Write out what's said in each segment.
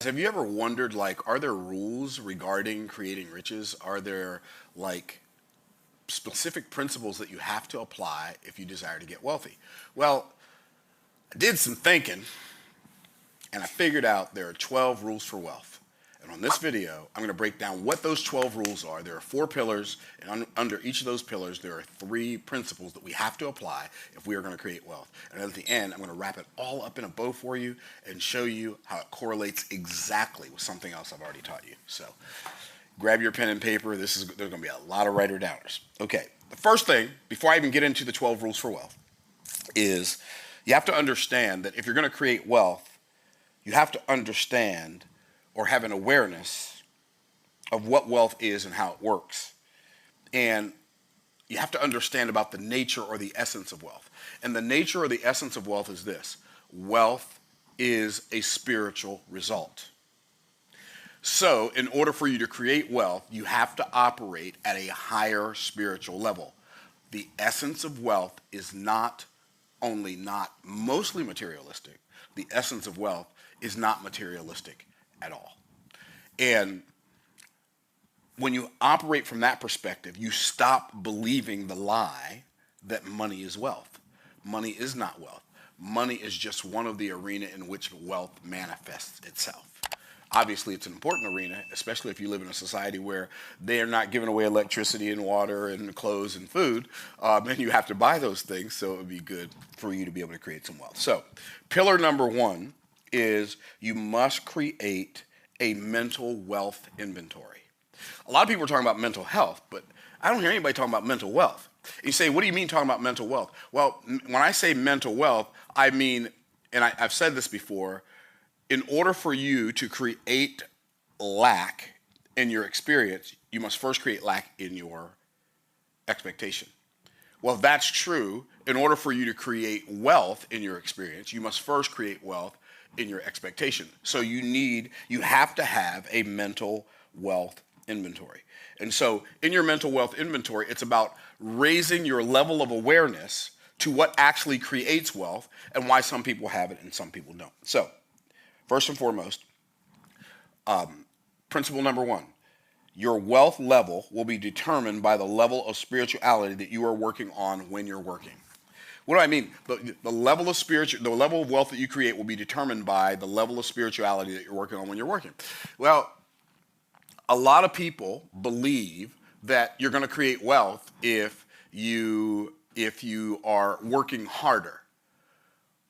have you ever wondered, like, are there rules regarding creating riches? Are there, like, specific principles that you have to apply if you desire to get wealthy? Well, I did some thinking and I figured out there are 12 rules for wealth. And on this video, I'm going to break down what those 12 rules are. There are 4 pillars, and under each of those pillars, there are 3 principles that we have to apply if we are going to create wealth. And at the end, I'm going to wrap it all up in a bow for you and show you how it correlates exactly with something else I've already taught you. So grab your pen and paper. There's going to be a lot of writer-downers. Okay, the first thing, before I even get into the 12 rules for wealth, is you have to understand that if you're going to create wealth, you have to understand or have an awareness of what wealth is and how it works. And you have to understand about the nature or the essence of wealth. And the nature or the essence of wealth is this: wealth is a spiritual result. So in order for you to create wealth, you have to operate at a higher spiritual level. The essence of wealth is not mostly materialistic. The essence of wealth is not materialistic at all. And when you operate from that perspective, you stop believing the lie that money is wealth. Money is not wealth. Money is just one of the arena in which wealth manifests itself. Obviously, it's an important arena, especially if you live in a society where they are not giving away electricity and water and clothes and food, and you have to buy those things, so it would be good for you to be able to create some wealth. So, pillar number 1 is you must create a mental wealth inventory. A lot of people are talking about mental health, but I don't hear anybody talking about mental wealth. You say, what do you mean talking about mental wealth? Well, when I say mental wealth, I mean, and I've said this before, in order for you to create lack in your experience, you must first create lack in your expectation. Well, if that's true, in order for you to create wealth in your experience, you must first create wealth in your expectation. So you have to have a mental wealth inventory. And so in your mental wealth inventory, it's about raising your level of awareness to what actually creates wealth and why some people have it and some people don't. So first and foremost, principle number 1, your wealth level will be determined by the level of spirituality that you are working on when you're working. What do I mean? The level of wealth that you create will be determined by the level of spirituality that you're working on when you're working. Well, a lot of people believe that you're going to create wealth if you are working harder.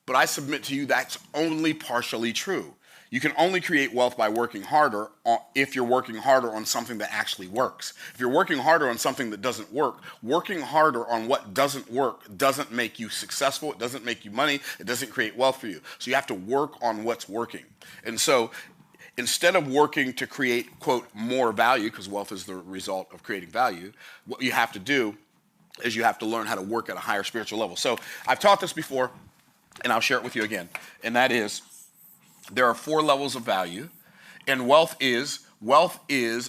But I submit to you that's only partially true. You can only create wealth by working harder if you're working harder on something that actually works. If you're working harder on something that doesn't work, working harder on what doesn't work doesn't make you successful, it doesn't make you money, it doesn't create wealth for you. So you have to work on what's working. And so instead of working to create, quote, more value, because wealth is the result of creating value, what you have to do is you have to learn how to work at a higher spiritual level. So I've taught this before, and I'll share it with you again, and that is there are 4 levels of value, and wealth is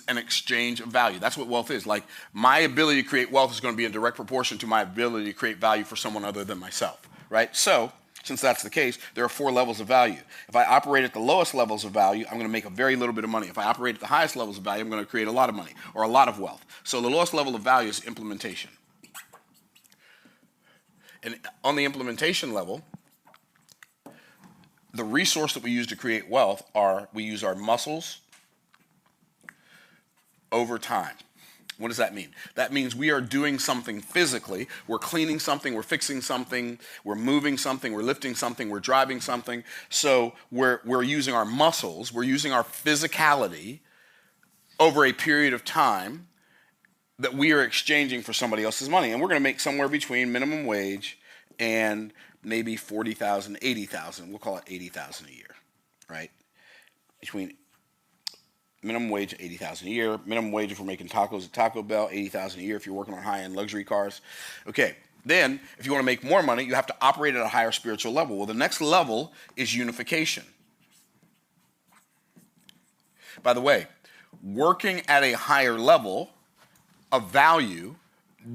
an exchange of value. That's what wealth is. Like, my ability to create wealth is going to be in direct proportion to my ability to create value for someone other than myself, right? So since that's the case, there are 4 levels of value. If I operate at the lowest levels of value, I'm going to make a very little bit of money. If I operate at the highest levels of value, I'm going to create a lot of money or a lot of wealth. So the lowest level of value is implementation. And on the implementation level, the resource that we use to create wealth we use our muscles over time. What does that mean? That means we are doing something physically. We're cleaning something, we're fixing something, we're moving something, we're lifting something, we're driving something. So we're using our muscles, we're using our physicality over a period of time that we are exchanging for somebody else's money. And we're going to make somewhere between minimum wage and maybe 40,000, 80,000. We'll call it 80,000 a year, right? Between minimum wage, 80,000 a year. Minimum wage if we're making tacos at Taco Bell, 80,000 a year if you're working on high-end luxury cars. Okay, then if you want to make more money, you have to operate at a higher spiritual level. Well, the next level is unification. By the way, working at a higher level of value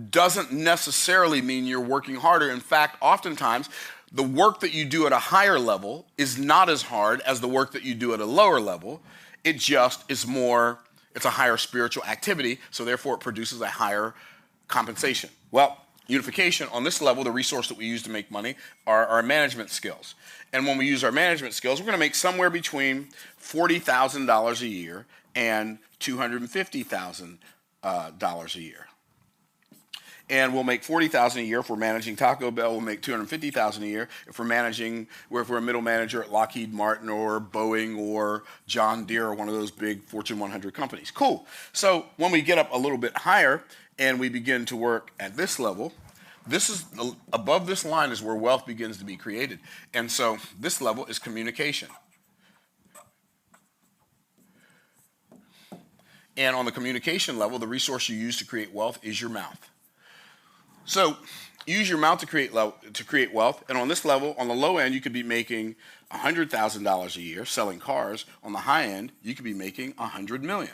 doesn't necessarily mean you're working harder. In fact, oftentimes, the work that you do at a higher level is not as hard as the work that you do at a lower level. It just is more, it's a higher spiritual activity, so therefore it produces a higher compensation. Well, unification, on this level, the resource that we use to make money are our management skills. And when we use our management skills, we're going to make somewhere between $40,000 a year and $250,000 a year. And we'll make $40,000 a year if we're managing Taco Bell. We'll make $250,000 a year if we're managing, if we're a middle manager at Lockheed Martin or Boeing or John Deere or one of those big Fortune 100 companies. Cool. So when we get up a little bit higher and we begin to work at this level, this is above this line is where wealth begins to be created. And so this level is communication. And on the communication level, the resource you use to create wealth is your mouth. So use your mouth to create wealth. And on this level, on the low end, you could be making $100,000 a year selling cars. On the high end, you could be making $100 million.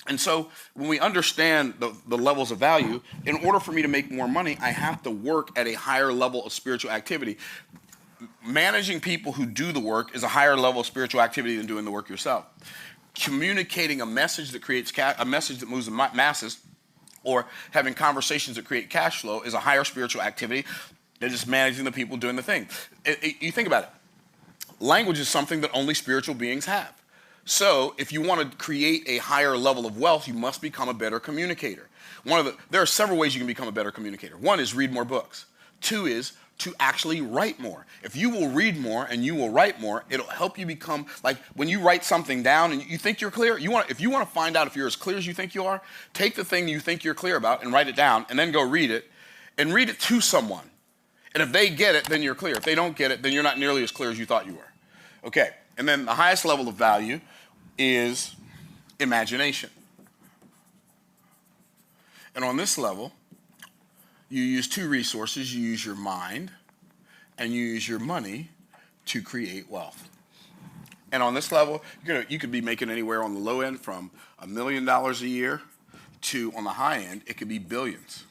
And so when we understand the levels of value, in order for me to make more money, I have to work at a higher level of spiritual activity. Managing people who do the work is a higher level of spiritual activity than doing the work yourself. Communicating a message that creates a message that moves the masses, or having conversations that create cash flow, is a higher spiritual activity than just managing the people doing the thing. You think about it. Language is something that only spiritual beings have. So if you want to create a higher level of wealth, you must become a better communicator. There are several ways you can become a better communicator. One is read more books. Two is to actually write more. If you will read more and you will write more, it'll help you become, like when you write something down and you think you're clear, if you want to find out if you're as clear as you think you are, take the thing you think you're clear about and write it down and then go read it and read it to someone. And if they get it, then you're clear. If they don't get it, then you're not nearly as clear as you thought you were. Okay, and then the highest level of value is imagination. And on this level, you use two resources. You use your mind and you use your money to create wealth. And on this level, you could be making anywhere on the low end from $1 million a year to, on the high end, it could be billions.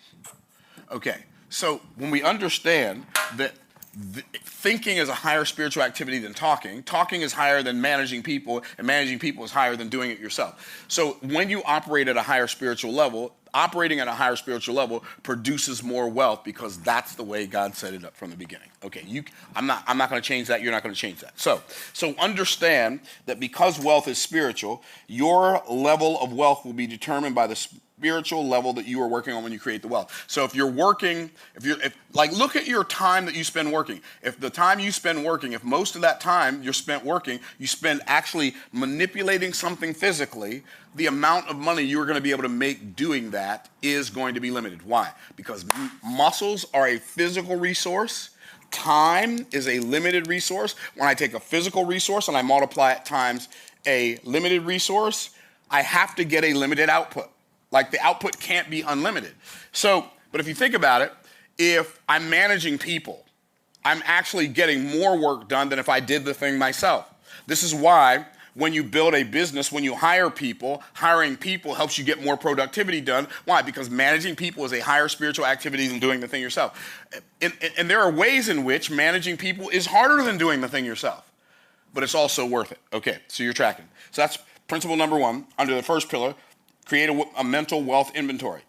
Okay, so when we understand that thinking is a higher spiritual activity than talking. Talking is higher than managing people, and managing people is higher than doing it yourself. So when you operate at a higher spiritual level, operating at a higher spiritual level produces more wealth because that's the way God set it up from the beginning. Okay, I'm not going to change that. You're not going to change that. So understand that because wealth is spiritual, your level of wealth will be determined by the spiritual level that you are working on when you create the wealth. So if you're working, look at your time that you spend working. If the time you spend working, if most of that time you're spent working, you spend actually manipulating something physically, the amount of money you're going to be able to make doing that is going to be limited. Why? Because muscles are a physical resource. Time is a limited resource. When I take a physical resource and I multiply it times a limited resource, I have to get a limited output. Like the output can't be unlimited. So, but if you think about it, if I'm managing people, I'm actually getting more work done than if I did the thing myself. This is why when you build a business, when you hire people, hiring people helps you get more productivity done. Why? Because managing people is a higher spiritual activity than doing the thing yourself. And there are ways in which managing people is harder than doing the thing yourself, but it's also worth it. Okay, so you're tracking. So that's principle number one under the first pillar. Create a mental wealth inventory.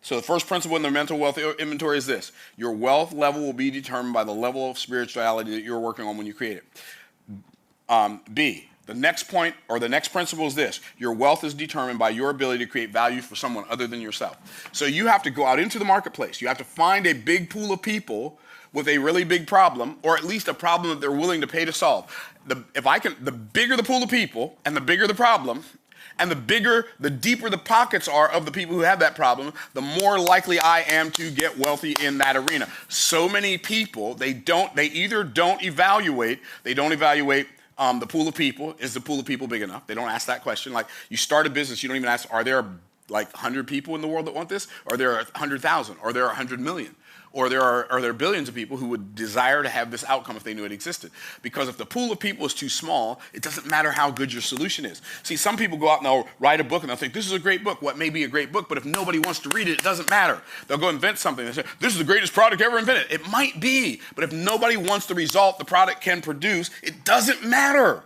So the first principle in the mental wealth inventory is this. Your wealth level will be determined by the level of spirituality that you're working on when you create it. B, the next point or the next principle is this. Your wealth is determined by your ability to create value for someone other than yourself. So you have to go out into the marketplace. You have to find a big pool of people with a really big problem, or at least a problem that they're willing to pay to solve. The bigger the pool of people and the bigger the problem, and the deeper the pockets are of the people who have that problem, the more likely I am to get wealthy in that arena. So many people, they don't evaluate the pool of people. Is the pool of people big enough? They don't ask that question. Like you start a business, you don't even ask, are there like 100 people in the world that want this? Or are there 100,000? Or are there 100 million? Or are there billions of people who would desire to have this outcome if they knew it existed? Because if the pool of people is too small, it doesn't matter how good your solution is. See, some people go out and they'll write a book and they'll think, this is a great book. What may be a great book, but if nobody wants to read it, it doesn't matter. They'll go invent something. They say, this is the greatest product ever invented. It might be, but if nobody wants the result the product can produce, it doesn't matter.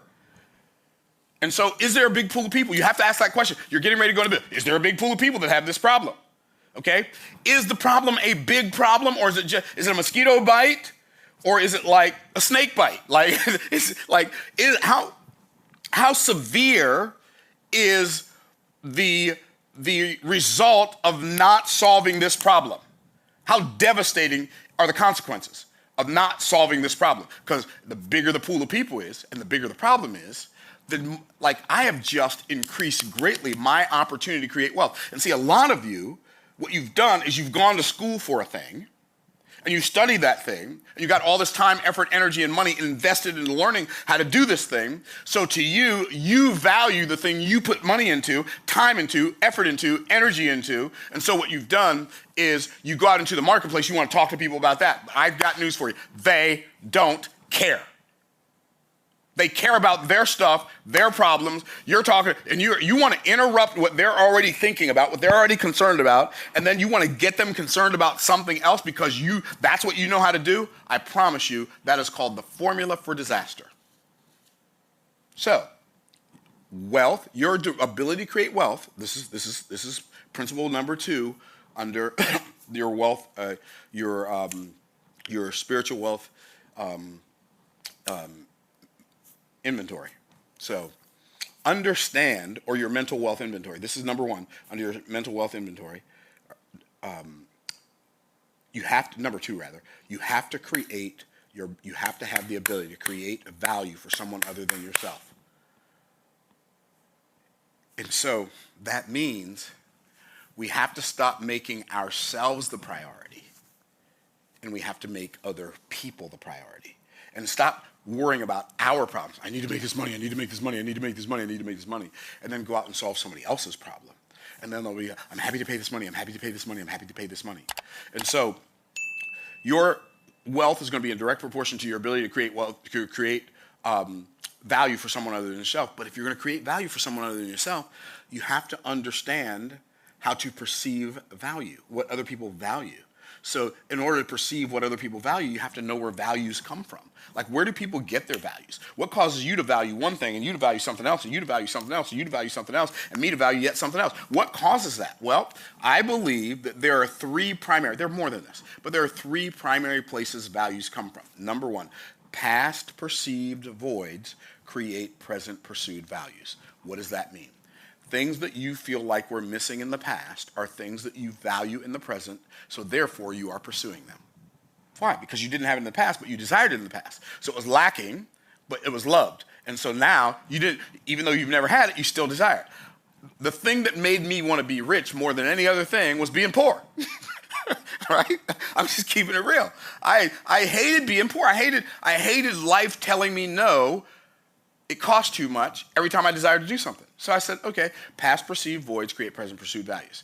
And so is there a big pool of people? You have to ask that question. You're getting ready to go into business. Is there a big pool of people that have this problem? Okay? Is the problem a big problem, or is it a mosquito bite, or is it like a snake bite? Like, how severe is the result of not solving this problem? How devastating are the consequences of not solving this problem? Because the bigger the pool of people is, and the bigger the problem is, then I have just increased greatly my opportunity to create wealth. And see, a lot of you, what you've done is you've gone to school for a thing, and you studied that thing, and you got all this time, effort, energy, and money invested in learning how to do this thing. So to you, you value the thing you put money into, time into, effort into, energy into. And so what you've done is you go out into the marketplace, you want to talk to people about that. I've got news for you. They don't care. They care about their stuff, their problems. You're talking, and you want to interrupt what they're already thinking about, what they're already concerned about, and then you want to get them concerned about something else because that's what you know how to do. I promise you, that is called the formula for disaster. So, wealth, your ability to create wealth. This is principle number 2 under your wealth, your spiritual wealth. Inventory. So understand, or your mental wealth inventory. This is number 1 under your mental wealth inventory. Number 2 rather, you have to have the ability to create value for someone other than yourself. And so that means we have to stop making ourselves the priority, and we have to make other people the priority, and stop worrying about our problems. I need to make this money, I need to make this money, I need to make this money, I need to make this money, and then go out and solve somebody else's problem. And then they'll be, I'm happy to pay this money, I'm happy to pay this money, I'm happy to pay this money. And so your wealth is going to be in direct proportion to your ability to create wealth, to create value for someone other than yourself. But if you're going to create value for someone other than yourself, you have to understand how to perceive value, what other people value. So in order to perceive what other people value, you have to know where values come from. Like, where do people get their values? What causes you to value one thing, and you to value something else, and you to value something else, and you to value something else, and me to value yet something else? What causes that? Well, I believe that there are more than this, but there are 3 primary places values come from. Number 1, past perceived voids create present pursued values. What does that mean? Things that you feel like were missing in the past are things that you value in the present, so therefore you are pursuing them. Why? Because you didn't have it in the past, but you desired it in the past. So it was lacking, but it was loved. And so now, even though you've never had it, you still desire it. The thing that made me want to be rich more than any other thing was being poor. Right? I'm just keeping it real. I hated being poor. I hated life telling me no. It cost too much every time I desired to do something. So I said, okay, past perceived voids create present pursued values.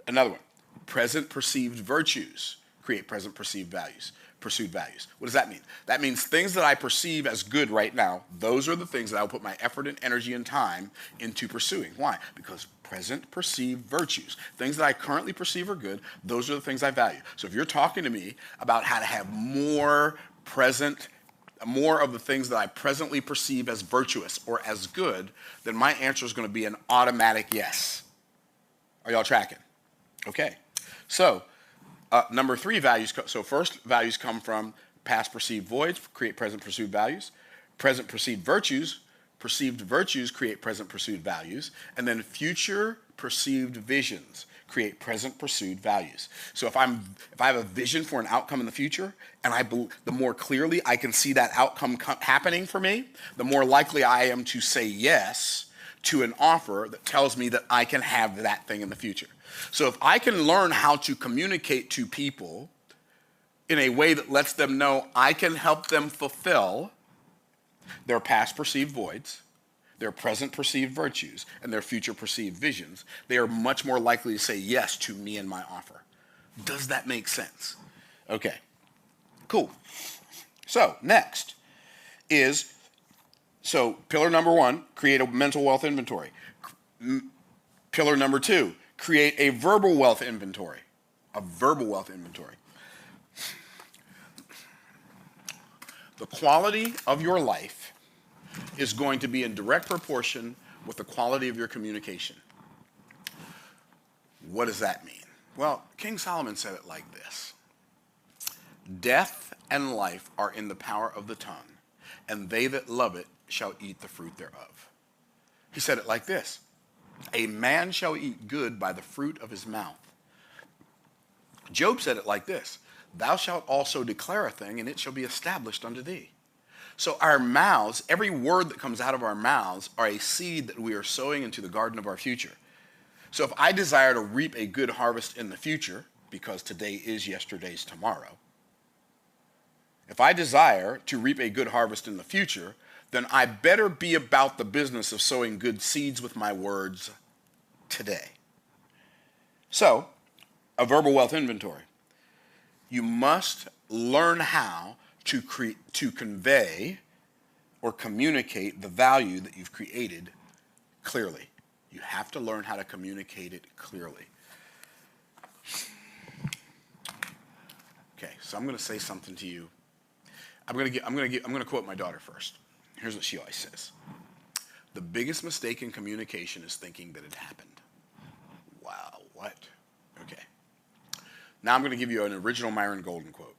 Another one, present perceived virtues create present perceived values, pursued values. What does that mean? That means things that I perceive as good right now, those are the things that I will put my effort and energy and time into pursuing. Why? Because present perceived virtues, things that I currently perceive are good, those are the things I value. So if you're talking to me about how to have more of the things that I presently perceive as virtuous or as good, then my answer is going to be an automatic yes. Are y'all tracking? Okay. So number 3, values. So first, values come from past perceived voids, create present pursued values. Present perceived virtues create present pursued values. And then future perceived visions create present pursued values. So if I have a vision for an outcome in the future, and the more clearly I can see that outcome happening for me, the more likely I am to say yes to an offer that tells me that I can have that thing in the future. So if I can learn how to communicate to people in a way that lets them know I can help them fulfill their past perceived voids, their present perceived virtues, and their future perceived visions, they are much more likely to say yes to me and my offer. Does that make sense? Okay, cool. So next is, so pillar number one, create a mental wealth inventory. Pillar number two, create a verbal wealth inventory. A verbal wealth inventory. The quality of your life is going to be in direct proportion with the quality of your communication. What does that mean? Well, King Solomon said it like this: death and life are in the power of the tongue, and they that love it shall eat the fruit thereof. He said it like this: a man shall eat good by the fruit of his mouth. Job said it like this: thou shalt also declare a thing, and it shall be established unto thee. So our mouths, every word that comes out of our mouths, are a seed that we are sowing into the garden of our future. So if I desire to reap a good harvest in the future, because today is yesterday's tomorrow, if I desire to reap a good harvest in the future, then I better be about the business of sowing good seeds with my words today. So, a verbal wealth inventory. You must learn how to convey or communicate the value that you've created clearly. You have to learn how to communicate it clearly. Okay, so I'm going to say something to you. I'm going to quote my daughter first. Here's what she always says: the biggest mistake in communication is thinking that it happened. Wow, what? Okay. Now I'm going to give you an original Myron Golden quote.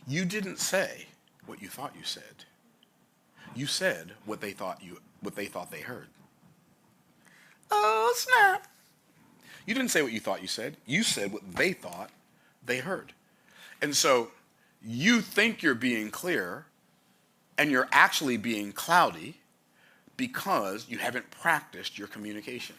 You didn't say what you thought you said. You said what they thought they heard. Oh, snap. You didn't say what you thought you said. You said what they thought they heard. And so you think you're being clear, and you're actually being cloudy because you haven't practiced your communication.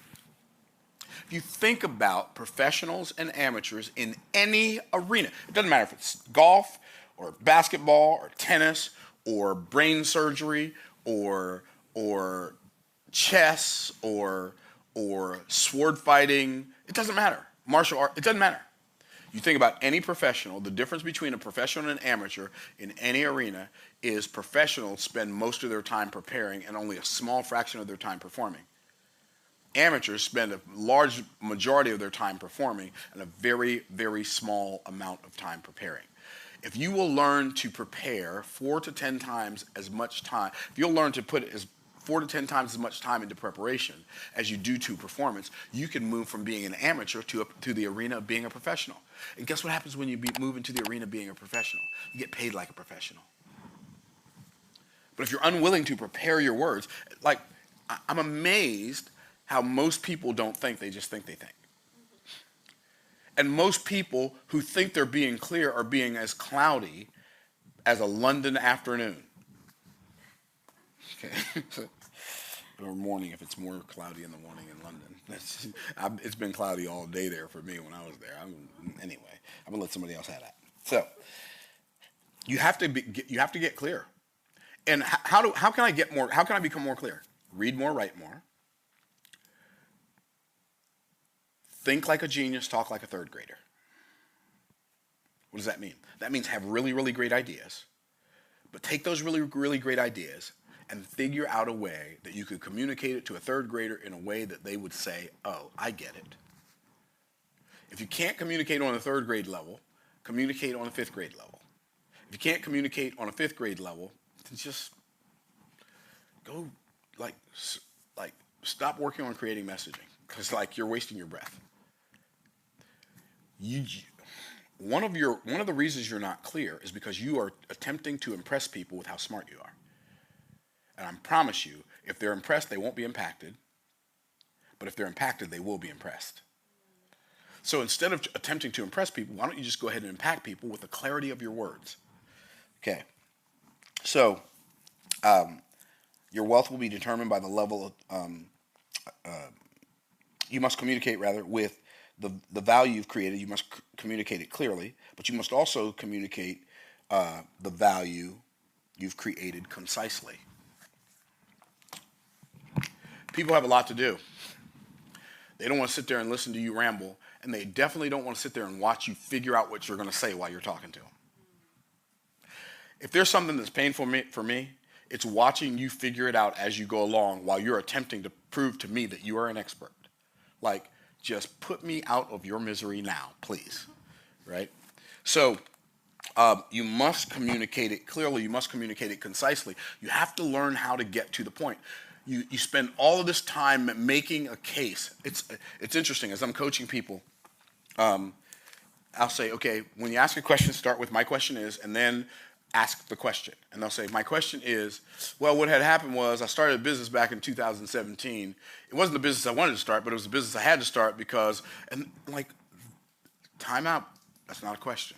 If you think about professionals and amateurs in any arena, it doesn't matter if it's golf or basketball or tennis or brain surgery or chess or sword fighting, it doesn't matter. Martial art, it doesn't matter. You think about any professional, the difference between a professional and an amateur in any arena is professionals spend most of their time preparing and only a small fraction of their time performing. Amateurs spend a large majority of their time performing and a very, very small amount of time preparing. If you will learn to prepare 4 to 10 times as much time, if you'll learn to put 4 to 10 times as much time into preparation as you do to performance, you can move from being an amateur to the arena of being a professional. And guess what happens when you move into the arena of being a professional? You get paid like a professional. But if you're unwilling to prepare your words, like, I'm amazed how most people don't think, they just think they think. And most people who think they're being clear are being as cloudy as a London afternoon. Okay. Or morning, if it's more cloudy in the morning in London. It's been cloudy all day there for me when I was there. Anyway, I'm gonna let somebody else have that. So you have to get clear. And how can I get more? How can I become more clear? Read more, write more. Think like a genius, talk like a third grader. What does that mean? That means have really, really great ideas, but take those really, really great ideas and figure out a way that you could communicate it to a third grader in a way that they would say, oh, I get it. If you can't communicate on a third grade level, communicate on a fifth grade level. If you can't communicate on a fifth grade level, then just go stop working on creating messaging, because you're wasting your breath. One of the reasons you're not clear is because you are attempting to impress people with how smart you are. And I promise you, if they're impressed, they won't be impacted. But if they're impacted, they will be impressed. So instead of attempting to impress people, why don't you just go ahead and impact people with the clarity of your words? Okay. So your wealth will be determined by the level of, you must communicate with the value you've created. You must communicate it clearly, but you must also communicate the value you've created concisely. People have a lot to do. They don't want to sit there and listen to you ramble and they definitely don't want to sit there and watch you figure out what you're going to say while you're talking to them. If there's something that's painful for me, it's watching you figure it out as you go along while you're attempting to prove to me that you are an expert. Like, just put me out of your misery now, please, right? So you must communicate it clearly. You must communicate it concisely. You have to learn how to get to the point. You spend all of this time making a case. It's interesting. As I'm coaching people, I'll say, okay, when you ask a question, start with my question is, and then ask the question. And they'll say, my question is, well, what had happened was I started a business back in 2017. It wasn't the business I wanted to start, but it was the business I had to start because, and like, time out, that's not a question.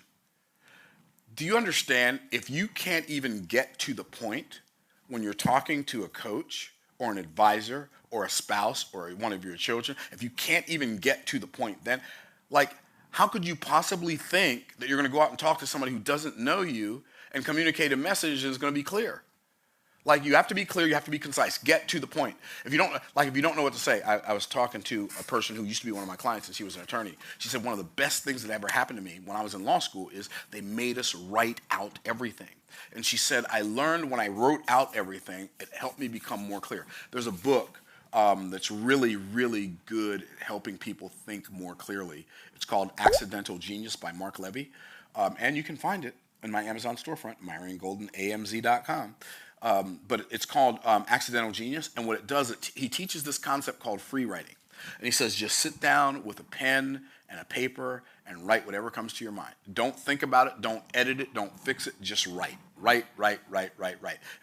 Do you understand if you can't even get to the point when you're talking to a coach or an advisor or a spouse or one of your children, if you can't even get to the point then, like, how could you possibly think that you're going to go out and talk to somebody who doesn't know you and communicate a message that is going to be clear? Like, you have to be clear, you have to be concise, get to the point. If you don't know what to say, I was talking to a person who used to be one of my clients and she was an attorney. She said one of the best things that ever happened to me when I was in law school is they made us write out everything. And she said, I learned when I wrote out everything, it helped me become more clear. There's a book that's really, really good at helping people think more clearly. It's called Accidental Genius by Mark Levy. And you can find it in my Amazon storefront, MyronGoldenAMZ.com. But it's called Accidental Genius, and what it does, he teaches this concept called free writing. And he says, just sit down with a pen and a paper and write whatever comes to your mind. Don't think about it, don't edit it, don't fix it, just write. Write.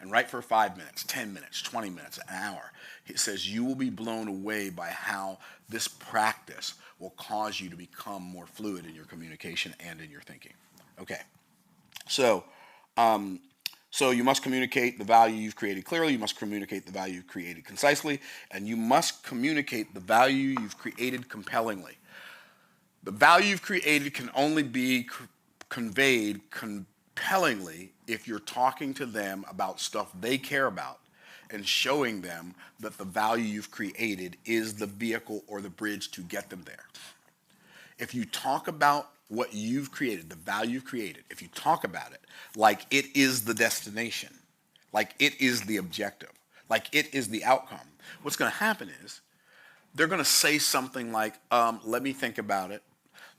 And write for 5 minutes, 10 minutes, 20 minutes, an hour. He says, you will be blown away by how this practice will cause you to become more fluid in your communication and in your thinking. Okay, so you must communicate the value you've created clearly, you must communicate the value you've created concisely, and you must communicate the value you've created compellingly. The value you've created can only be conveyed compellingly if you're talking to them about stuff they care about and showing them that the value you've created is the vehicle or the bridge to get them there. If you talk about what you've created, the value you've created, if you talk about it like it is the destination, like it is the objective, like it is the outcome, what's going to happen is they're going to say something like, let me think about it.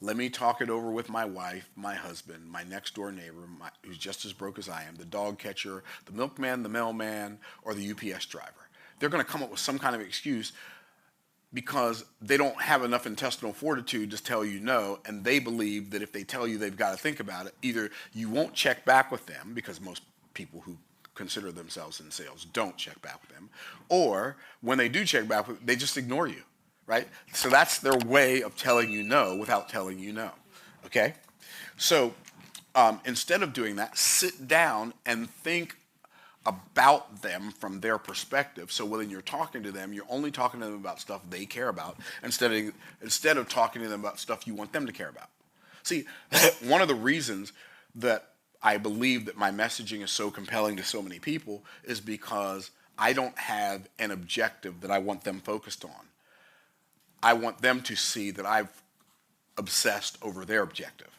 Let me talk it over with my wife, my husband, my next door neighbor, who's just as broke as I am, the dog catcher, the milkman, the mailman, or the UPS driver. They're going to come up with some kind of excuse because they don't have enough intestinal fortitude to tell you no, and they believe that if they tell you they've got to think about it, either you won't check back with them, because most people who consider themselves in sales don't check back with them, or when they do check back, they just ignore you, right? So that's their way of telling you no without telling you no, okay? So instead of doing that, sit down and think about them from their perspective. So when you're talking to them, you're only talking to them about stuff they care about instead of talking to them about stuff you want them to care about. See, one of the reasons that I believe that my messaging is so compelling to so many people is because I don't have an objective that I want them focused on. I want them to see that I've obsessed over their objective.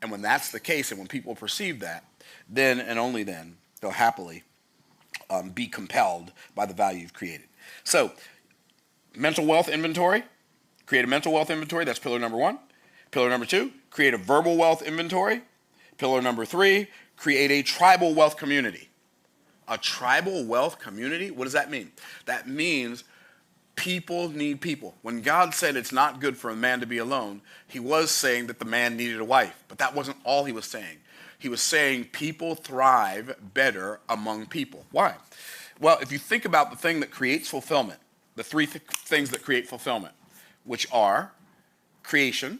And when that's the case, and when people perceive that, then and only then they'll happily be compelled by the value you've created. So, mental wealth inventory. Create a mental wealth inventory. That's pillar number 1. Pillar number 2, create a verbal wealth inventory. Pillar number 3, create a tribal wealth community. A tribal wealth community? What does that mean? That means people need people. When God said it's not good for a man to be alone, he was saying that the man needed a wife. But that wasn't all he was saying. He was saying people thrive better among people. Why? Well, if you think about the thing that creates fulfillment, the three things that create fulfillment, which are creation,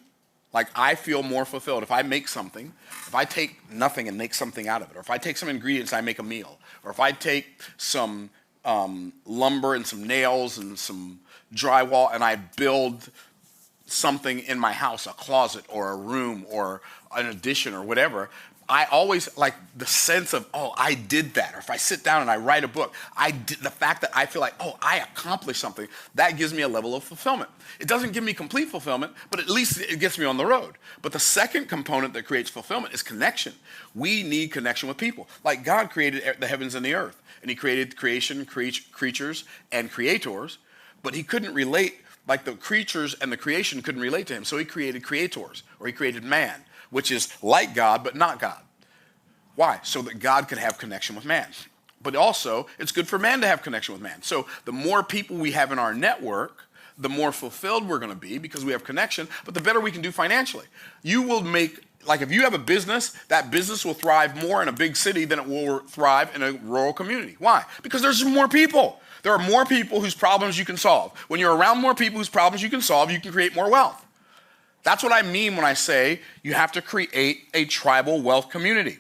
like I feel more fulfilled if I make something, if I take nothing and make something out of it, or if I take some ingredients and I make a meal, or if I take some lumber and some nails and some drywall and I build something in my house, a closet or a room or an addition or whatever, I always like the sense of, oh, I did that. Or if I sit down and I write a book, the fact that I feel like, oh, I accomplished something, that gives me a level of fulfillment. It doesn't give me complete fulfillment, but at least it gets me on the road. But the second component that creates fulfillment is connection. We need connection with people. Like God created the heavens and the earth, and he created creation, creatures, and creators, but he couldn't relate, like the creatures and the creation couldn't relate to him. So he created creators, or he created man, which is like God, but not God. Why? So that God could have connection with man. But also, it's good for man to have connection with man. So the more people we have in our network, the more fulfilled we're going to be because we have connection, but the better we can do financially. You will make, like if you have a business, that business will thrive more in a big city than it will thrive in a rural community. Why? Because there's more people. There are more people whose problems you can solve. When you're around more people whose problems you can solve, you can create more wealth. That's what I mean when I say you have to create a tribal wealth community.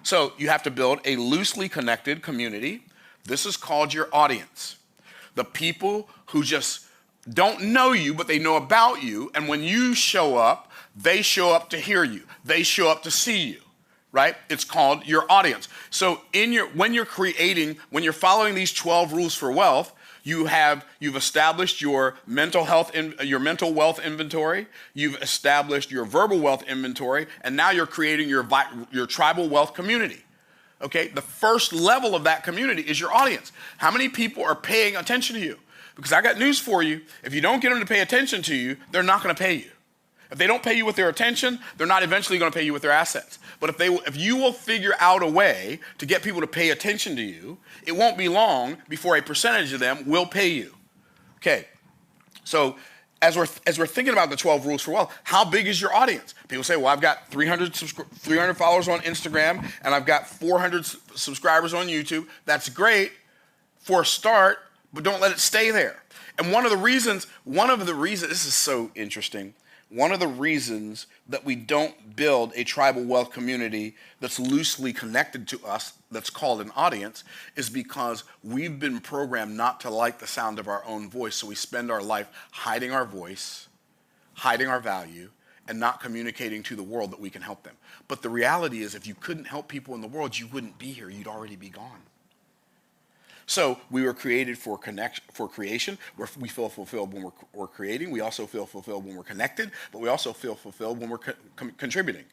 So you have to build a loosely connected community. This is called your audience. The people who just don't know you, but they know about you. And when you show up, they show up to hear you. They show up to see you, right? It's called your audience. So when you're following these 12 rules for wealth, you've established your mental health, your mental wealth inventory. You've established your verbal wealth inventory, and now you're creating your tribal wealth community. Okay, the first level of that community is your audience. How many people are paying attention to you? Because I got news for you. If you don't get them to pay attention to you, they're not going to pay you. If they don't pay you with their attention, they're not eventually going to pay you with their assets. But if you will figure out a way to get people to pay attention to you, it won't be long before a percentage of them will pay you. Okay, so as we're thinking about the 12 rules for wealth, how big is your audience? People say, well, I've got 300 followers on Instagram, and I've got 400 subscribers on YouTube. That's great for a start, but don't let it stay there. And one of the reasons, this is so interesting, one of the reasons that we don't build a tribal wealth community that's loosely connected to us, that's called an audience, is because we've been programmed not to like the sound of our own voice. So we spend our life hiding our voice, hiding our value, and not communicating to the world that we can help them. But the reality is, if you couldn't help people in the world, you wouldn't be here. You'd already be gone. So we were created for creation, where we feel fulfilled when we're creating. We also feel fulfilled when we're connected, but we also feel fulfilled when we're contributing.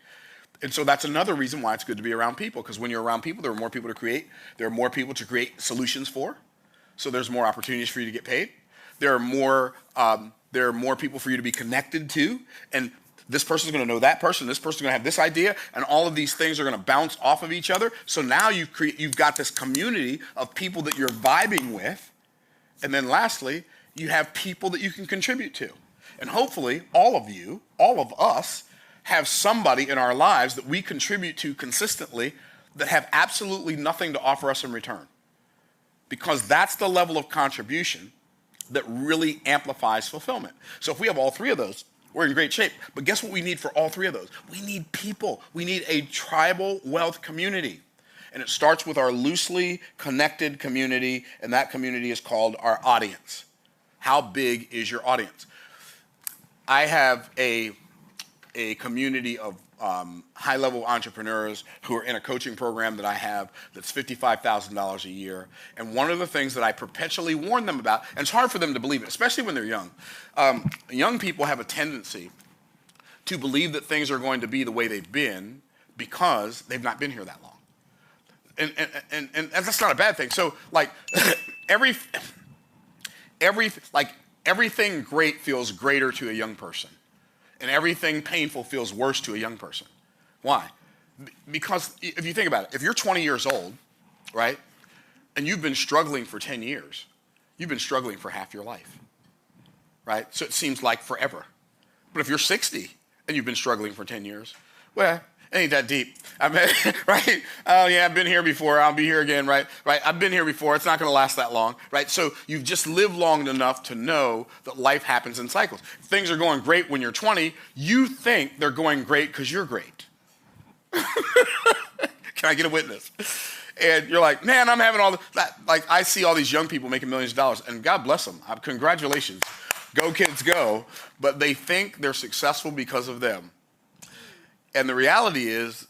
And so that's another reason why it's good to be around people, because when you're around people, there are more people to create. There are more people to create solutions for. So there's more opportunities for you to get paid. There are more people for you to be connected to. And this person's going to know that person. This person's going to have this idea, and all of these things are going to bounce off of each other. So now you've got this community of people that you're vibing with, and then lastly, you have people that you can contribute to. And hopefully, all of us, have somebody in our lives that we contribute to consistently that have absolutely nothing to offer us in return, because that's the level of contribution that really amplifies fulfillment. So if we have all three of those, we're in great shape. But guess what we need for all three of those? We need people. We need a tribal wealth community. And it starts with our loosely connected community, and that community is called our audience. How big is your audience? I have a community of high-level entrepreneurs who are in a coaching program that I have that's $55,000 a year. And one of the things that I perpetually warn them about, and it's hard for them to believe it, especially when they're young. Young people have a tendency to believe that things are going to be the way they've been because they've not been here that long. And that's not a bad thing. So like everything great feels greater to a young person. And everything painful feels worse to a young person. Why? Because if you think about it, if you're 20 years old, right, and you've been struggling for 10 years, you've been struggling for half your life, right? So it seems like forever. But if you're 60 and you've been struggling for 10 years, well, it ain't that deep. I mean, right? Oh yeah, I've been here before. I'll be here again, right? Right? I've been here before. It's not going to last that long, right? So you've just lived long enough to know that life happens in cycles. If things are going great when you're 20, you think they're going great because you're great. Can I get a witness? And you're like, man, I'm having all that. Like, I see all these young people making millions of dollars, and God bless them. Congratulations. Go kids, go. But they think they're successful because of them. And the reality is,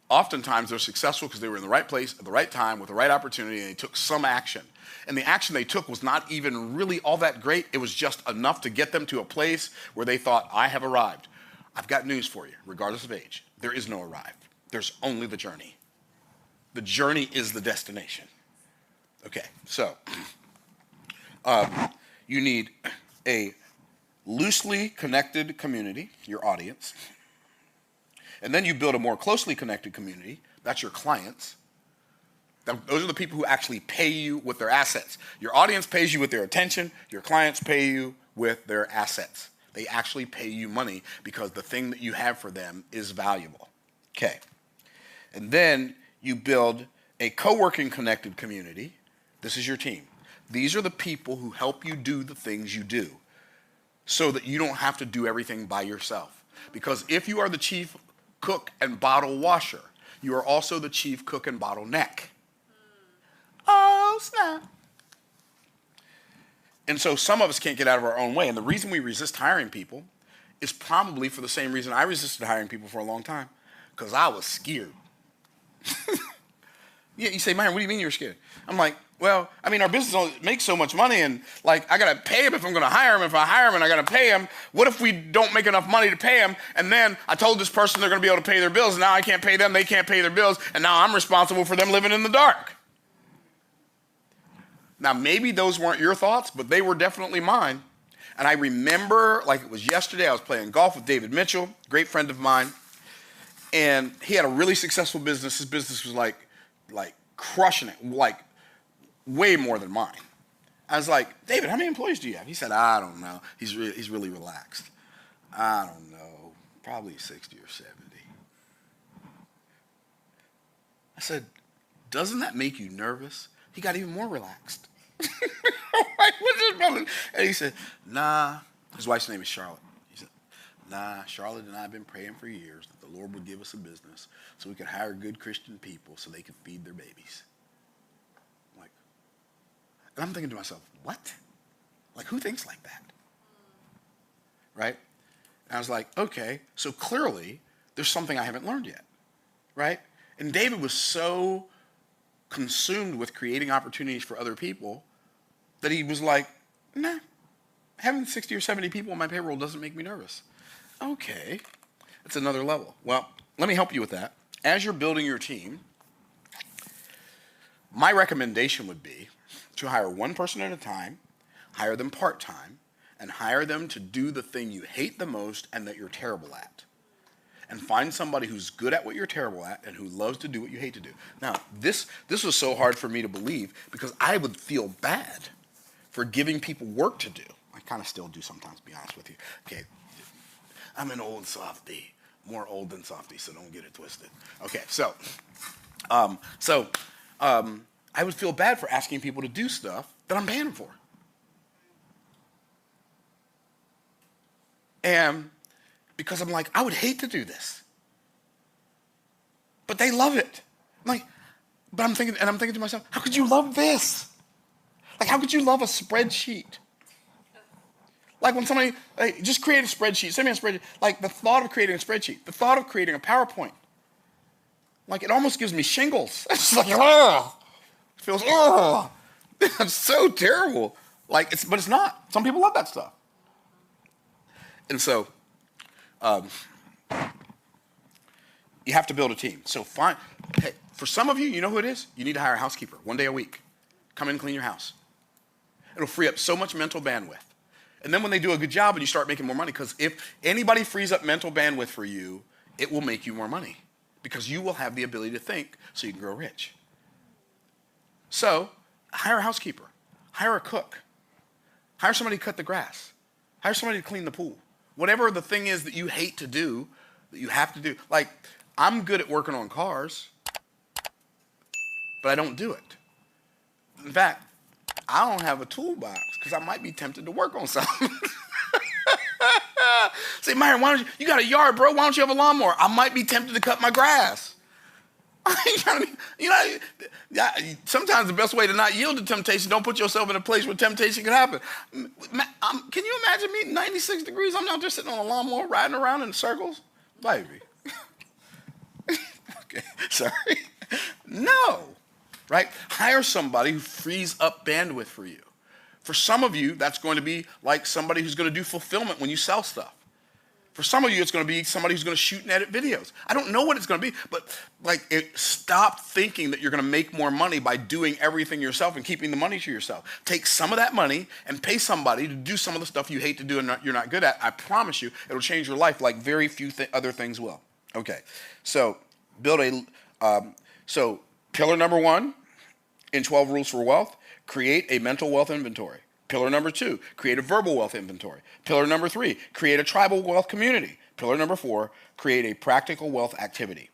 oftentimes they're successful because they were in the right place at the right time with the right opportunity, and they took some action. And the action they took was not even really all that great. It was just enough to get them to a place where they thought, I have arrived. I've got news for you, regardless of age. There is no arrived. There's only the journey. The journey is the destination. Okay, so you need a loosely connected community, your audience. And then you build a more closely connected community. That's your clients. Those are the people who actually pay you with their assets. Your audience pays you with their attention. Your clients pay you with their assets. They actually pay you money because the thing that you have for them is valuable. Okay. And then you build a co-working connected community. This is your team. These are the people who help you do the things you do so that you don't have to do everything by yourself. Because if you are the chief cook and bottle washer, you are also the chief cook and bottleneck. Oh, snap. And so some of us can't get out of our own way. And the reason we resist hiring people is probably for the same reason I resisted hiring people for a long time, because I was scared. Yeah, you say, man, what do you mean you're scared? I'm like, well, I mean, our business only makes so much money, and like, I got to pay him if I'm going to hire him. If I hire him and I got to pay him, what if we don't make enough money to pay him? And then I told this person they're going to be able to pay their bills, and now I can't pay them, they can't pay their bills, and now I'm responsible for them living in the dark. Now, maybe those weren't your thoughts, but they were definitely mine. And I remember, like it was yesterday, I was playing golf with David Mitchell, great friend of mine, and he had a really successful business. His business was like crushing it, like way more than mine. I was like, David, how many employees do you have? He said, I don't know. He's really relaxed. I don't know, probably 60 or 70. I said, doesn't that make you nervous? He got even more relaxed. Like, what's this brother? And he said, nah. His wife's name is Charlotte. He said, nah, Charlotte and I have been praying for years that the Lord would give us a business so we could hire good Christian people so they could feed their babies. Like, and I'm thinking to myself, what? Like, who thinks like that? Right? And I was like, okay, so clearly there's something I haven't learned yet. Right? And David was so consumed with creating opportunities for other people that he was like, nah, having 60 or 70 people on my payroll doesn't make me nervous. Okay, that's another level. Well, let me help you with that. As you're building your team, my recommendation would be to hire one person at a time, hire them part-time, and hire them to do the thing you hate the most and that you're terrible at. And find somebody who's good at what you're terrible at and who loves to do what you hate to do. Now, this was so hard for me to believe because I would feel bad for giving people work to do. I kind of still do sometimes, to be honest with you. Okay, I'm an old softie, more old than softie, so don't get it twisted. Okay, so I would feel bad for asking people to do stuff that I'm paying them for. And because I'm like, I would hate to do this. But they love it. But I'm thinking to myself, how could you love this? Like, how could you love a spreadsheet? Like when somebody, hey, just create a spreadsheet, send me a spreadsheet. Like the thought of creating a spreadsheet, the thought of creating a PowerPoint, like it almost gives me shingles. It's like, oh, it feels, oh, it's so terrible. But it's not. Some people love that stuff. And so, you have to build a team. So hey, for some of you, you know who it is? You need to hire a housekeeper 1 day a week. Come in and clean your house. It'll free up so much mental bandwidth. And then when they do a good job and you start making more money, because if anybody frees up mental bandwidth for you, it will make you more money because you will have the ability to think so you can grow rich. So hire a housekeeper, hire a cook, hire somebody to cut the grass, hire somebody to clean the pool. Whatever the thing is that you hate to do, that you have to do. Like, I'm good at working on cars, but I don't do it. In fact, I don't have a toolbox because I might be tempted to work on something. Say, Myron, why don't you got a yard, bro. Why don't you have a lawnmower? I might be tempted to cut my grass. Sometimes the best way to not yield to temptation, don't put yourself in a place where temptation can happen. Can you imagine me 96 degrees? I'm out there sitting on a lawnmower riding around in circles? Baby. Okay, sorry. No, right? Hire somebody who frees up bandwidth for you. For some of you, that's going to be like somebody who's going to do fulfillment when you sell stuff. For some of you, it's going to be somebody who's going to shoot and edit videos. I don't know what it's going to be, but stop thinking that you're going to make more money by doing everything yourself and keeping the money to yourself. Take some of that money and pay somebody to do some of the stuff you hate to do and you're not good at. I promise you, it'll change your life like very few other things will. Okay, so so pillar number 1 in 12 Rules for Wealth, create a mental wealth inventory. Pillar number 2, create a verbal wealth inventory. Pillar number 3, create a tribal wealth community. Pillar number 4, create a practical wealth activity.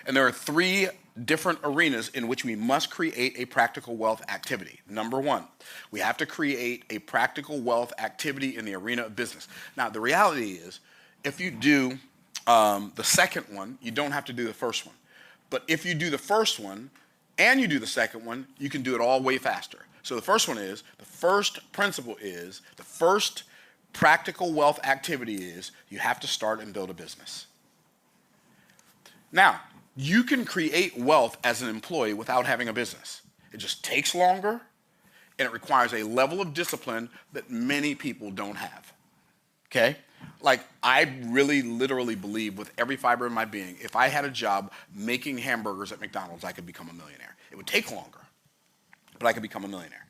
And there are 3 different arenas in which we must create a practical wealth activity. Number 1, we have to create a practical wealth activity in the arena of business. Now, the reality is, if you do the second one, you don't have to do the first one. But if you do the first one and you do the second one, you can do it all way faster. So the first principle is, the first practical wealth activity is, you have to start and build a business. Now, you can create wealth as an employee without having a business. It just takes longer, and it requires a level of discipline that many people don't have. Okay? Like, I really literally believe with every fiber in my being, if I had a job making hamburgers at McDonald's, I could become a millionaire. It would take longer, but I could become a millionaire.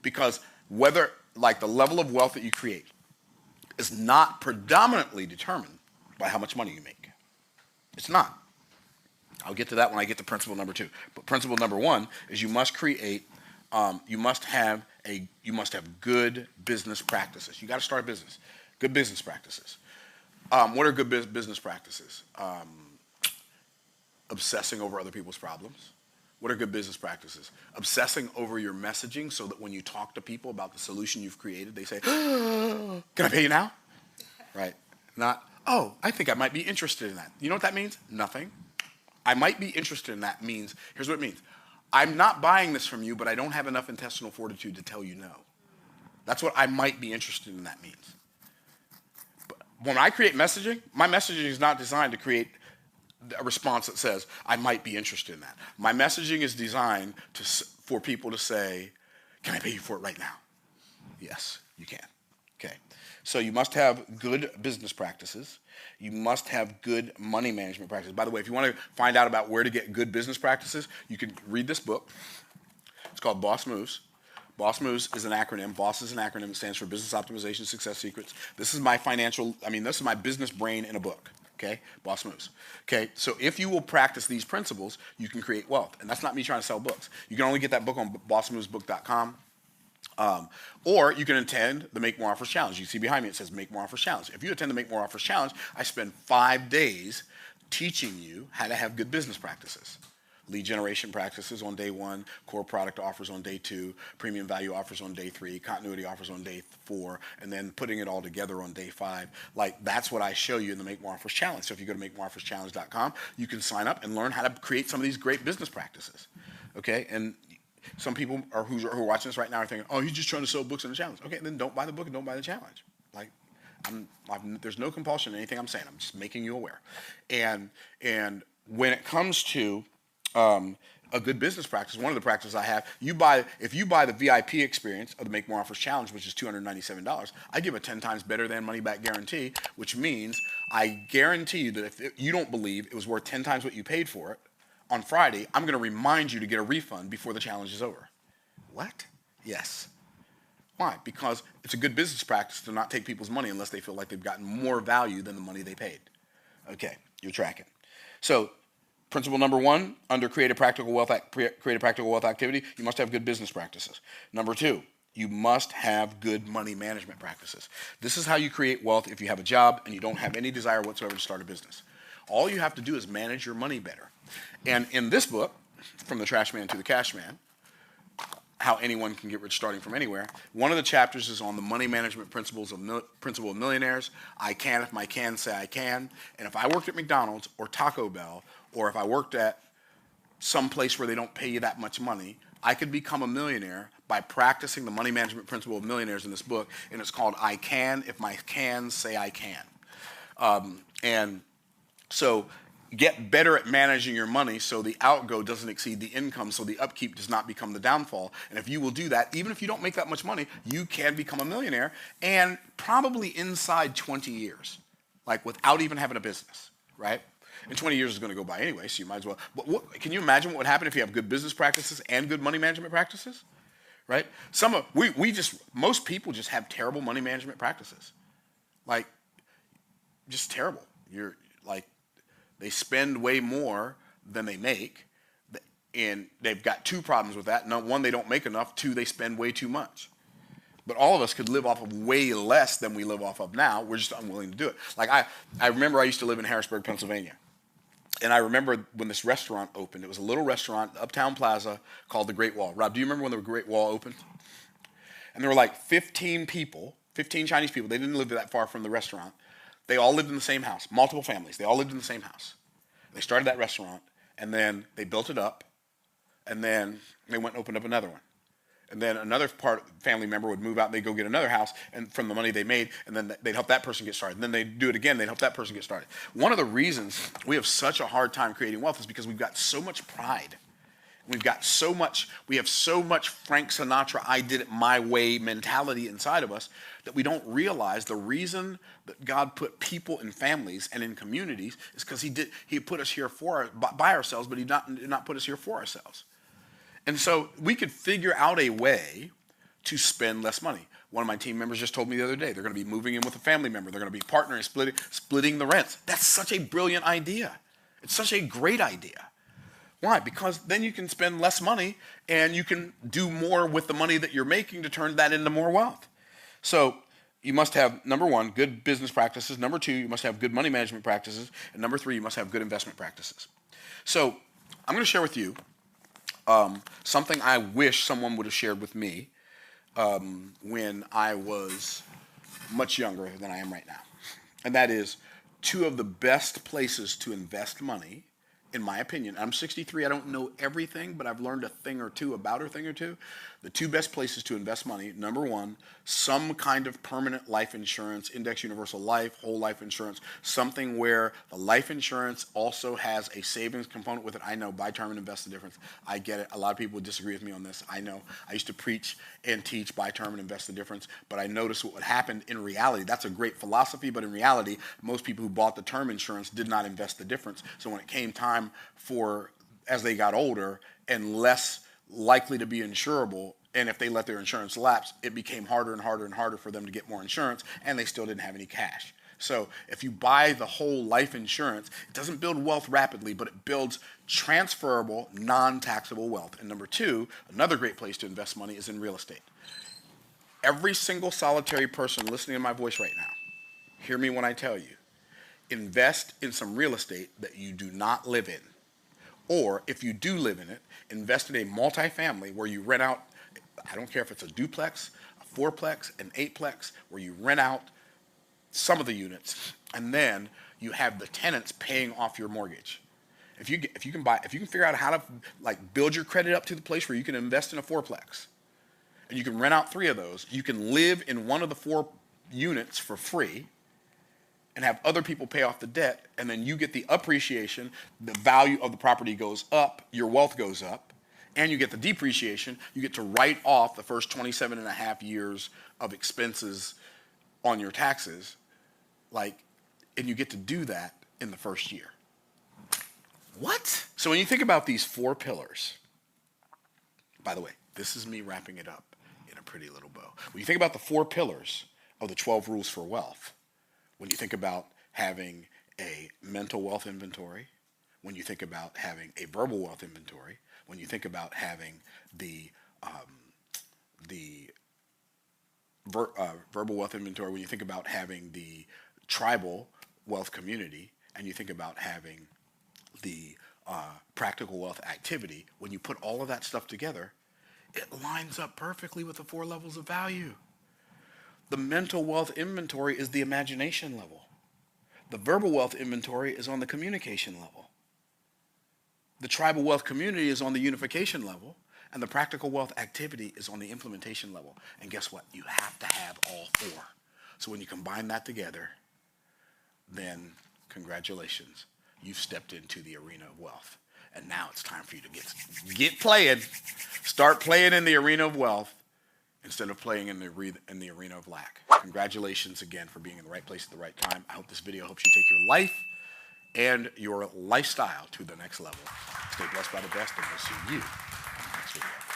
Because the level of wealth that you create is not predominantly determined by how much money you make. It's not. I'll get to that when I get to principle number 2. But principle number 1 is you must have good business practices. You got to start a business. Good business practices. What are good business practices? Obsessing over other people's problems. What are good business practices? Obsessing over your messaging so that when you talk to people about the solution you've created, they say, can I pay you now? Right? Not, oh, I think I might be interested in that. You know what that means? Nothing. I might be interested in that means, here's what it means. I'm not buying this from you, but I don't have enough intestinal fortitude to tell you no. That's what I might be interested in that means. But when I create messaging, my messaging is not designed to create a response that says, I might be interested in that. My messaging is designed for people to say, can I pay you for it right now? Yes, you can. Okay. So you must have good business practices. You must have good money management practices. By the way, if you want to find out about where to get good business practices, you can read this book. It's called Boss Moves. Boss Moves is an acronym. BOSS is an acronym. It stands for Business Optimization Success Secrets. This is my business brain in a book. Okay, Boss Moves. Okay, so if you will practice these principles, you can create wealth. And that's not me trying to sell books. You can only get that book on bossmovesbook.com. Or you can attend the Make More Offers Challenge. You see behind me it says Make More Offers Challenge. If you attend the Make More Offers Challenge, I spend 5 days teaching you how to have good business practices. Lead generation practices on day 1, core product offers on day 2, premium value offers on day 3, continuity offers on day 4, and then putting it all together on day 5. Like, that's what I show you in the Make More Offers Challenge. So if you go to makemoreofferschallenge.com, you can sign up and learn how to create some of these great business practices. Okay, and some people who are watching this right now are thinking, oh, he's just trying to sell books in the challenge. Okay, then don't buy the book and don't buy the challenge. Like, there's no compulsion in anything I'm saying. I'm just making you aware. And when it comes to a good business practice, one of the practices I have, if you buy the VIP experience of the Make More Offers Challenge, which is $297, I give a 10 times better than money back guarantee, which means I guarantee you that if you don't believe it was worth 10 times what you paid for it, on Friday, I'm going to remind you to get a refund before the challenge is over. What? Yes. Why? Because it's a good business practice to not take people's money unless they feel like they've gotten more value than the money they paid. Okay, you're tracking. So, principle number 1, under create a practical wealth activity, you must have good business practices. Number 2, you must have good money management practices. This is how you create wealth if you have a job and you don't have any desire whatsoever to start a business. All you have to do is manage your money better. And in this book, From the Trash Man to the Cash Man, How Anyone Can Get Rich Starting From Anywhere, one of the chapters is on the money management principle of millionaires. I can if my can say I can. And if I worked at McDonald's or Taco Bell, or if I worked at some place where they don't pay you that much money, I could become a millionaire by practicing the money management principle of millionaires in this book. And it's called I Can If My Can Say I Can. And so get better at managing your money so the outgo doesn't exceed the income, so the upkeep does not become the downfall. And if you will do that, even if you don't make that much money, you can become a millionaire, and probably inside 20 years, like without even having a business, right? And 20 years is going to go by anyway, so you might as well. But can you imagine what would happen if you have good business practices and good money management practices, right? Most people just have terrible money management practices, like just terrible. You're like, they spend way more than they make, and they've got two problems with that. One, they don't make enough. Two, they spend way too much. But all of us could live off of way less than we live off of now. We're just unwilling to do it. Like I remember I used to live in Harrisburg, Pennsylvania. And I remember when this restaurant opened. It was a little restaurant, Uptown Plaza, called the Great Wall. Rob, do you remember when the Great Wall opened? And there were like 15 people, 15 Chinese people. They didn't live that far from the restaurant. They all lived in the same house, multiple families. They all lived in the same house. They started that restaurant, and then they built it up, and then they went and opened up another one. And then another family member would move out, and they'd go get another house and from the money they made, and then they'd help that person get started. And then they'd do it again, they'd help that person get started. One of the reasons we have such a hard time creating wealth is because we've got so much pride. We have so much Frank Sinatra, I did it my way mentality inside of us that we don't realize the reason that God put people in families and in communities is because he put us here by ourselves, but he did not put us here for ourselves. And so we could figure out a way to spend less money. One of my team members just told me the other day, they're going to be moving in with a family member. They're going to be partnering, splitting the rents. That's such a brilliant idea. It's such a great idea. Why? Because then you can spend less money and you can do more with the money that you're making to turn that into more wealth. So you must have, number one, good business practices. Number two, you must have good money management practices. And number three, you must have good investment practices. So I'm going to share with you something I wish someone would have shared with me when I was much younger than I am right now. And that is two of the best places to invest money, in my opinion. I'm 63. I don't know everything, but I've learned a thing or two about a thing or two. The two best places to invest money, number one, some kind of permanent life insurance, index universal life, whole life insurance, something where the life insurance also has a savings component with it. I know, buy term and invest the difference. I get it. A lot of people would disagree with me on this. I know. I used to preach and teach buy term and invest the difference, but I noticed what would happen in reality. That's a great philosophy, but in reality, most people who bought the term insurance did not invest the difference. So when it came time as they got older and less likely to be insurable, and if they let their insurance lapse, it became harder and harder and harder for them to get more insurance, and they still didn't have any cash. So if you buy the whole life insurance, it doesn't build wealth rapidly, but it builds transferable, non-taxable wealth. And number two, another great place to invest money is in real estate. Every single solitary person listening to my voice right now, hear me when I tell you, invest in some real estate that you do not live in. Or if you do live in it, invest in a multifamily where you rent out, I don't care if it's a duplex, a fourplex, an eightplex, where you rent out some of the units, and then you have the tenants paying off your mortgage. If you can figure out how to build your credit up to the place where you can invest in a fourplex, and you can rent out 3 of those, you can live in one of the 4 units for free, and have other people pay off the debt, and then you get the appreciation, the value of the property goes up, your wealth goes up, and you get the depreciation. You get to write off the first 27 and a half years of expenses on your taxes, and you get to do that in the first year. What? So when you think about these 4 pillars, by the way, this is me wrapping it up in a pretty little bow. When you think about the 4 pillars of the 12 rules for wealth, when you think about having a mental wealth inventory, when you think about having a verbal wealth inventory, when you think about having the verbal wealth inventory, when you think about having the tribal wealth community, and you think about having the practical wealth activity, when you put all of that stuff together, it lines up perfectly with the 4 levels of value. The mental wealth inventory is the imagination level. The verbal wealth inventory is on the communication level. The tribal wealth community is on the unification level, and the practical wealth activity is on the implementation level. And guess what? You have to have all 4. So when you combine that together, then congratulations. you've stepped into the arena of wealth. And now it's time for you to get playing. Start playing in the arena of wealth instead of playing in the arena of lack. Congratulations again for being in the right place at the right time. I hope this video helps you take your life and your lifestyle to the next level. Stay blessed by the best, and we'll see you in the next video.